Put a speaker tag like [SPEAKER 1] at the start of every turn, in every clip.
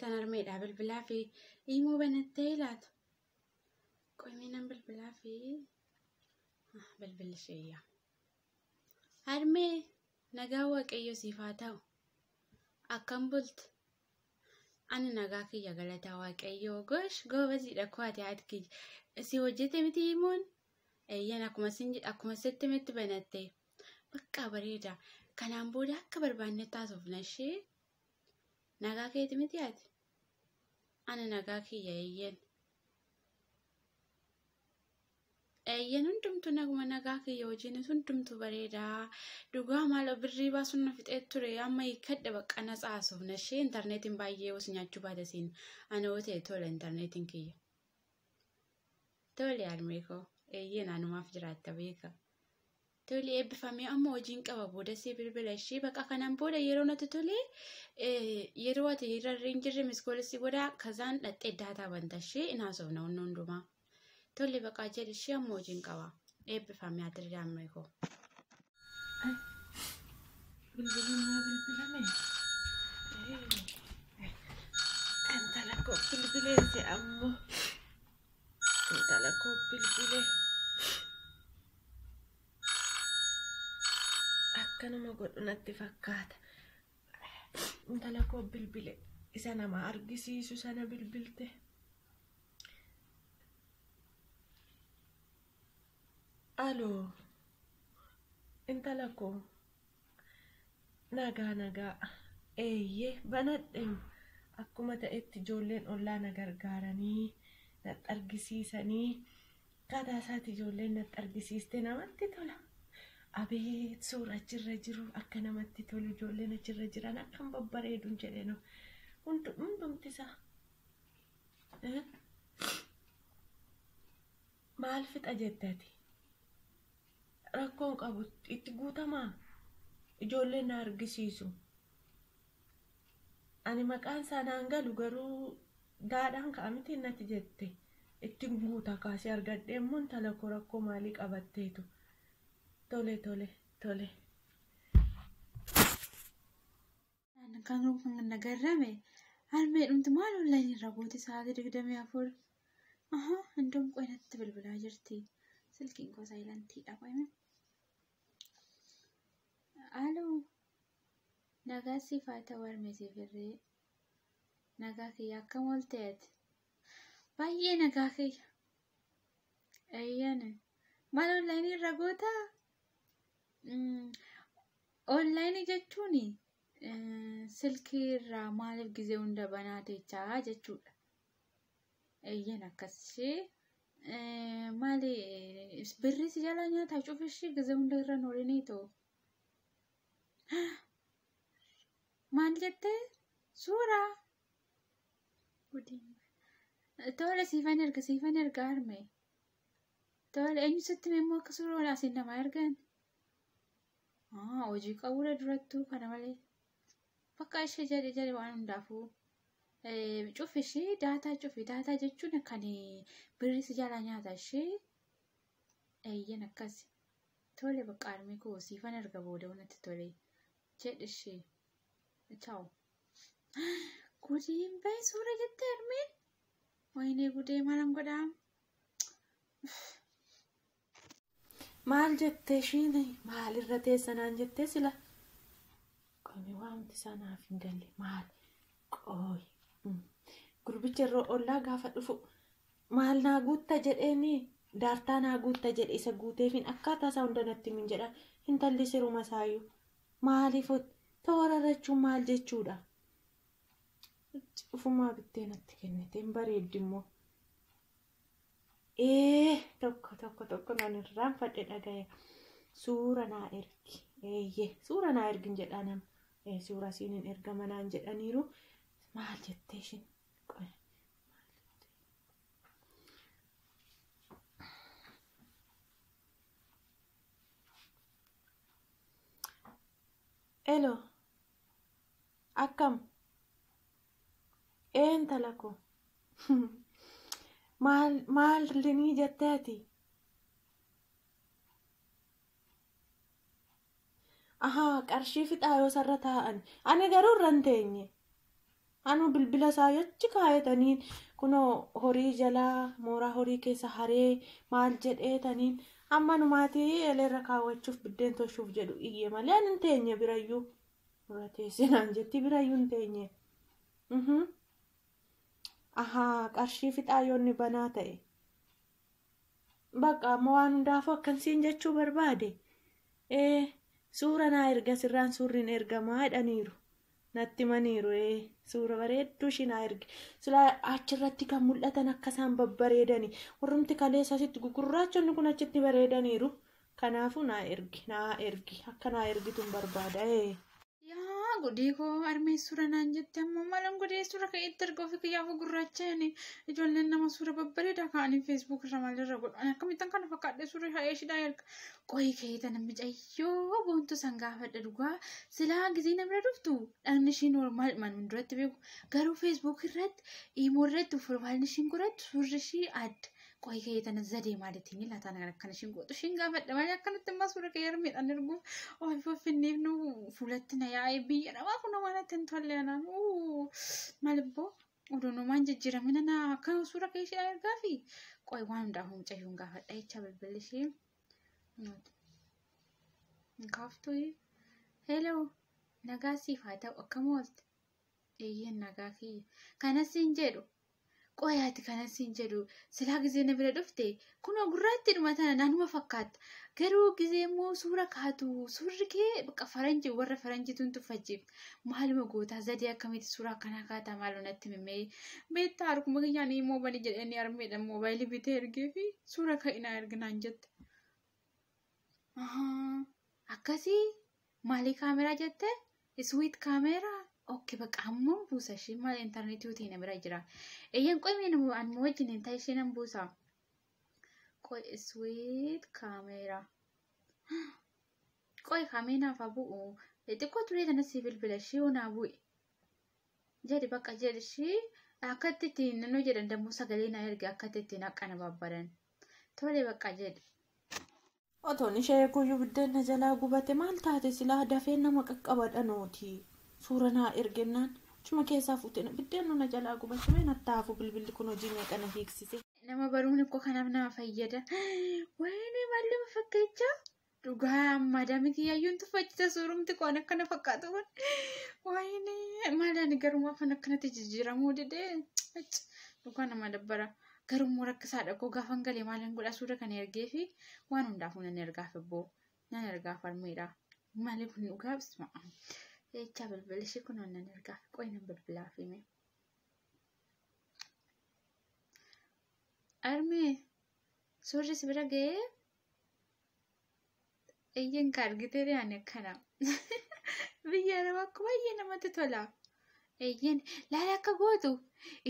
[SPEAKER 1] tan armeedha bilbilaa fi immoo banattee ilaatu. Qoyminan bilbilaa fi bilbilli isheeyya. Harmee nagaa waaqayyo siif haa ta'u. Akkam bultu. Ani nagaa kiyya galataa waaqayyo gosh goobaziidha kuwaati haadki. Si hojjete miti himuun eeyyan akkuma sitti mitti banattee. Bakka bareeda. Kanaan booda akka barbaanne taasifna ishee. Nagaa keeti miti ati. Ani nagaa kiyya eeyyan. Eeyyan hundumtu naguma nagaa kiyya hojiin hundumtu bareeda. Dhugaa maal birrii baasuun na fixee ture amma hiikkadhe bakka na caasofna ishee intarneetiin baay'ee os nyaachuu baate siin ana hootee tole intarneetiin kiyya. Tole harmeekoo eeyyan anumaaf jiraatta beeka. Tole eebbifamee amma hojiin qaba booda si bilbila ishee bakka kanaan booda yeroo natti tole yeroo ati irrarreen jirre miskoolessi godhaa kazaan dhaxxee daataa banta ishee inaasofna hundumaa. Tole bakka jedhe ishee amma hojiin qaba. Eebbifamee atirri harmeekoo.
[SPEAKER 2] Bilbilame. Intala koo bilbileesse ammoo. Intala koo bilbile. Akkanuma godhu natti fakkaata. Intala koo bilbile isa nama argisiisu sana bilbilte. Aloo. Intala koo. Nagaa. Eeyyee banadheem. Akkuma ta'etti ijoolleen ollaa na gargaaranii natti argisiisanii akkaataa isaatti ijoolleen natti argisiiste namatti tola. Abeet suura achirra jiru akka namatti tolu ijoolleen achirra jiran akkam babbareeduun jedhee no hundumti isaa. Maal fixa jettati? Rakkoon qabu itti guutamaa ijoolleen na argisiisu. Ani maqaan isaa naan galu garuu daadhaan ka'amiti natti jette itti guuta kaasee argadhee immoo intala koo rakkoo maalii qabatteetu. Tole.
[SPEAKER 1] Kan nagarrame harmee dhumti maal online irra gooti sa'aatii 24. Handoon qoynatti bilbilaa jirti. Silkiin koo saayilantiidha qoyme. Aloo. Nagaa siif haa ta'u harmee siif irree. Nagaa kiyya akkam oolteeti. Baay'ee nagaa kiyya. Eeyyan. Maal online irra gootaa? Online jechuun silkii irraa maaliif gizee hunda banaa teechaa jechuudha. Eeyyan akkasii maali birrii si jalaa nyaataa cufishii gizee hunda irra noolinii ta'u. Maal jettee? Suuraa. Tole siifan erga harmee. Tole eenyu sitti immoo akka suuraa asiin nama ergan. Hojii qabuudha durattuu kana malee. Bakka ishee jedhe waan hundaafuu. Cufishii daataa cufi. Daataa jechuun kan birrii si jalaa nyaata ishee. Eeyyan akkasi. Tole bakka harmee koo siifan erga booda wanatti tole. Jedhe ishee. Ciao. Gudiin bahe suura jettee harmeen. Waynee gudee maalan godhaa?
[SPEAKER 2] Maal jettee ishiin maalirra teessanaan jettee sila? Qomi waamti sanaaf hin galle maal? Qooyi. Gurbicha irra ollaa gaafa dhufu maal naa guutta jedheeni daartaa naa guutta jedhe isa guuteefin akkaataa isaa hunda natti min jedha intalli siruma saayyuu maaliif toorarrachuun maal jechuudha? Ufumaa bittee natti kenniteen bareeddi immoo. Tokko nan irraanfadhe dhagaya. Suura naa ergi. Eeyyee suura naa ergin jedhaa nama. Suura isiin erga manaan jedhaniiru maal jettee ishiin? Elo akkam? Intala koo. Maal linii jettee ati? Qarshii fixaa yoo sarara taa'an ani garuu irra hin teenye. Anu bilbila isaa achi kaayataniin kunoo horii jalaa mooraa horii keessa haree maal jedheetaniin amma numaatii eleerra kaawwachuuf biddeen toshuuf jedhu iyyee malee ani hin teenye birayyuu dura teessinaan jetti birayyuu hin teenye. Qarshii fixaayoonni banaa ta'e. Bakka amma waan hundaafuu akkansiin jechuu barbaade. Suura naa erga sirraan suurriin ergamaa jedhaniiru. Natti maniiru suura bareedduu ishii naa erge. Silaa achirratti kan mul'atan akka isaan babbareedani. Warrumti kaleessa asitti gugurraachonni kun achitti bareedaniiru. Kanaafuu naa ergi. Akka naa ergituun barbaada.
[SPEAKER 1] Yaa godii koo armee suura naan jette ammoo maalan godee suura ka'eetti erga ofii kiyyaafuu gurraacha'ani. Ijoolleen nama suura babbareedaa ka'anii feesbuuk irra maalirra godhan akkamittan kana fakkaadhee suura ka'ee ishiidhaa erga. Qoyi ka'eeta namni cayyoo boontu san gaafadha dhugaa silaa gizii namni dhuftu dhalli ishii normaal manum duratti beeku garuu feesbuuk irratti imoo irratti profaayilii ishiin godhattu suurri ishii adda. Qoyi ka'eeta na zadee maalitiin laataan akkana ishiin gootu ishiin gaafadha malee akkanatti immoo suura ka'ee harmeedhaan erguuf ofiifinniif nu fuulatti na yaa'ee biyya namaa kun waan itti hin tolle anaan maalibboo oduunumaan jijjiiramina na akka suura ka'ee ishee ergaa fi qoyi waan hundaa humcayyuun gaafadha jecha bilbilli ishee. Kaaftuu hello nagaa siif haa ta'u akkam oolte eeyyeen nagaa kiyya kanas hin jedhu qoyaati kanas hin jedhu silaa gizee na bira dhufte kunoo gurraatti dhuma tana naanuma fakkaata garuu gizee immoo suura kaatu suurri kee bakka faranjii warra faranjiituun tuffachiif maaluma gootaa zadee akkamitti suuraa akkanaa kaataa maaloo natti mimee beektaa harkuma kiyyaan immoo bani jedhanii harmeedhaan moobaayilii bitee ergee fi suura ka'inaa erginaan jette. Akkasii maalii kaameraa jette iswiit kaameraa okkee bakka ammoo buusa ishee maal intarneetii utii na bira jira eeyyan qoyimee anuma wajjin hin ta'e ishee nan buusa qoy iswiit kaameraa qoy kaameenaaf haa bu'u xiqqoo turee tana si bilbila ishee onaa bu'e jedhi bakka jedhi ishee akkatti ittiin nannoo jedhan dammoo sagalee na erge akkatti ittiin haqqana babbadan tole bakka jedhi.
[SPEAKER 2] Otoon ishee guyyuu biddeen na jalaa gubate maal taate silaa dafee nama qaqqabadhanooti. Suura naa ergennaan cuma keessaa fuutee biddeen na jalaa gubate nattaafu bilbilli kun hojii meeqana hiiksise.
[SPEAKER 1] Nama baruun ikkoo kanaaf nama fayyada. Wayinii maallima fakkeechaa dhugaa madami kiyyayyuun tuffachisa suurumti qoon akkana fakkaatu kun. Wayinii maalaan garuu afaan akkanatti jijjiiramuu didee dhugaa nama dabbara. Garuu rakkisaadha koo gaafan galee maalan godha suura kan ergee fi waan hundaafuu nan ergaaf ebboo nan ergaaf harmeedha. Maali kun dhugaa bisma jecha bilbilli ishee kun nan ergaaf qoy nan bilbilaaf hime. Harmee suurri si bira ga'ee eeyyan ka argitee yaani akkana biyya nama akka baay'ee namatti tola. Eeyyan laala akka gootu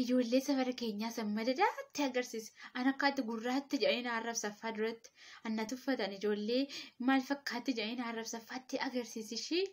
[SPEAKER 1] ijoollee safara keenyaa sammadaatti agarsiisa. An akkaatti gurraatti jedhanii arrabsaffaa duratti anna tuffatan ijoollee maal fakkaatti jedhanii arrabsaffaatti agarsiisi ishee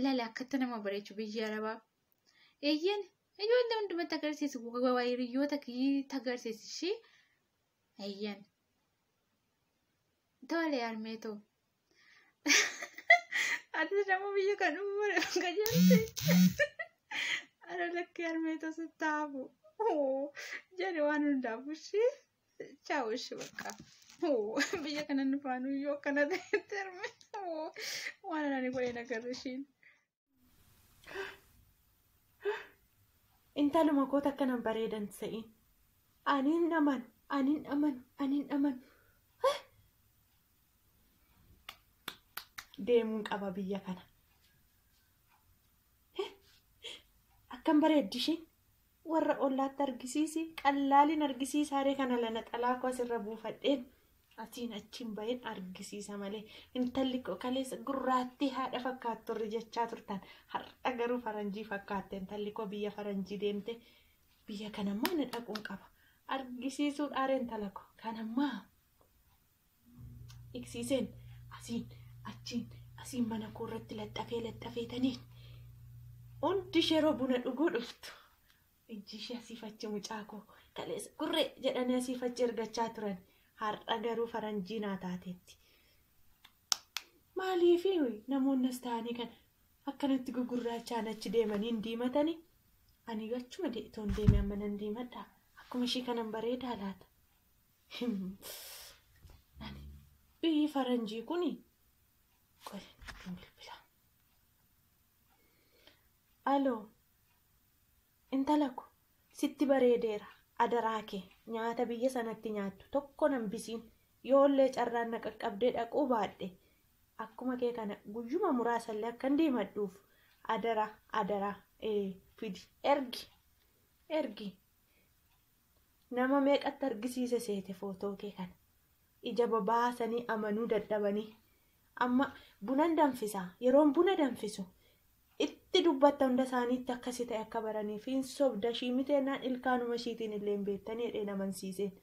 [SPEAKER 1] laala akkatti nama bareechu biyya arabaa. Eeyyan ijoollee hundumatti agarsiisu hiriyoota kiyyatti agarsiisi ishee. Eeyyan tole harmeetoo. Ati nama biyya kan umure gajalte. Ara lakkee harmeetoo sittaafu. Jedhe waan hundaafu ishee chaa'u ishee bakka. Biyya kana nufaanuu yoo akkana ta'etti harmee waan ani godheen agarra isheen.
[SPEAKER 2] Intaluma koota akkanan bareedan se'iin. Aniin aman. Deemuun qaba biyya kana. Akkam bareeddi isheen warra ollaatti argisiisi qallaaliin argisiisaaree kana lana xalaakoo asirra buufadheen asiin achiin baheen argisiisa malee intalli kaleessa gurraattii haadha fakkaattorri jechaa turtan har'a garuu faranjii fakkaatte intalli koo biyya faranjii deemte biyya kanammaa ni dhaquun qaba argisiisuu dhaaree intala koo kanammaa eegsiiseen asiin mana koo irratti laxxafeetaniin. Hundi yeroo buna dhuguu dhuftu ijji ishee asiifachi mucaakoo kaleessa gurree jedhanii asiifachi ergachaa turan har'a garuu faranjii naa taateetti. Maaliifi namoonni as ta'anii kan akkanatti gugurraachaan achi deemanii hin diimatanii ani achuma deetoon deemee amma nan deemadha akkuma ishii kanan bareedaa laata. Ani biyyi faranjii kuni qoy bilbila. Aloo intala ko sitti bareedeera adaraa kee nyaata biyya sanatti nyaattu tokko nan bisiin yoollee carraan na qaqqabdee dhaquu baadhe akkuma kee kana guyyuma muraasallee akkan deemadhuuf adara fidi ergi nama meeqatti argisiise seete footoo kee kana ija babaasanii amanuu dadhabanii amma bunan danfisaa yeroon buna danfisu itti dubbatta hunda isaaniitti akkasi ta'e akka baraniif hin sobda shiimiteenaan ilkaanuma ishiitiin illee hin beektanii jedhee namansiiseen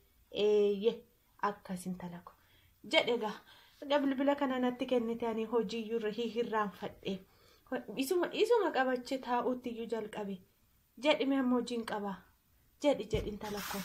[SPEAKER 2] akkasin talako jedhe gaa bilbila kana natti kennite ani hojiiyyuu hirraanfadhe isuma qabache taa'uutti iyyuu jalqabe jedhime amma hojiin qabaa jedhin talakkoon.